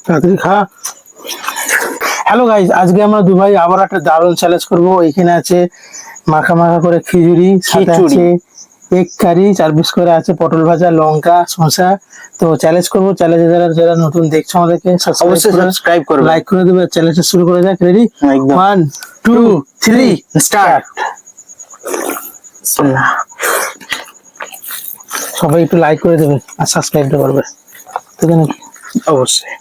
তাড়াতাড়ি খা। Hello guys, আজকে আমরা দুভাই আবার একটা দারুণ চ্যালেঞ্জ করবো। এখানে আছে মাখা মাখা করে খিচুড়ি, সাথে আছে এগ কারি, 4 পিস করে আছে পটল ভাজা, লঙ্কা, শসা। তো চ্যালেঞ্জ করবো। চ্যালেঞ্জে যারা যারা নতুন দেখছো আমাদেরকে অবশ্যই সাবস্ক্রাইব করবে, লাইক করে দেবে। চ্যালেঞ্জটা শুরু করে যাক। রেডি? একদম। 1 2 3 স্টার্ট। সবাই একটু লাইক করে দেবে আর সাবস্ক্রাইবটা করবে, ঠিক আছে? অবশ্যই।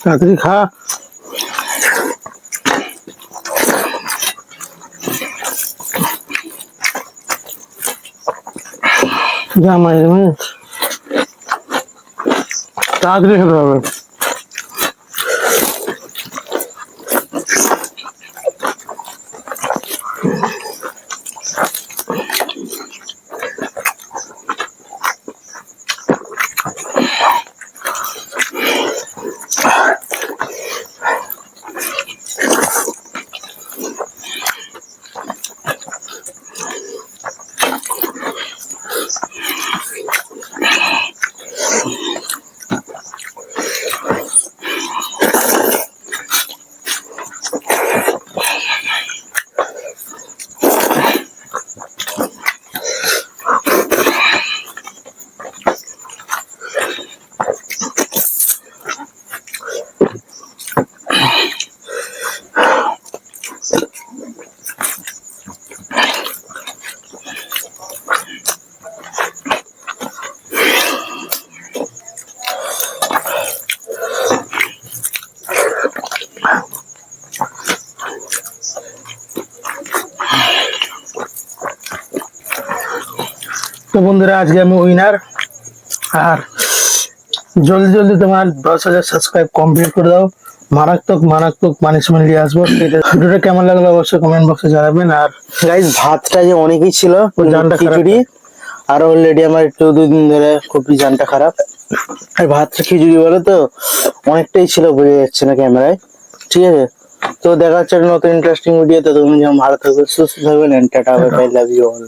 তাড়াতাড়ি খা। তাড়াতাড়ি খেতে হবে। তো বন্ধুরা, আজকে আমি উইনার। আর জলদি জলদি তোমার 10,000 সাবস্ক্রাইব কমপ্লিট করে দাও। মারাত্মক মারাত্মক পানিশমেন্ট নিয়ে আসবো। ভিডিওটা কেমন লাগলো অবশ্যই কমেন্ট বক্সে জানাবেন। আর গাইস ভাতটা যে অনেকই ছিল, জানটা খারাপ। খিচুড়ি আর অলরেডি আমার একটু 2 দিন ধরে খুবই জানটা খারাপ। আর ভাতটা খিচুড়ি বলে তো অনেকটাই ছিল, বোঝা যাচ্ছে না ক্যামেরায়। ঠিক আছে, তো দেখা হচ্ছে একটা নতুন ইন্টারেস্টিং ভিডিও। তো তুমি যেমন ভালো থাকবে, সুস্থ থাকবেন, tata bye bye, love you all.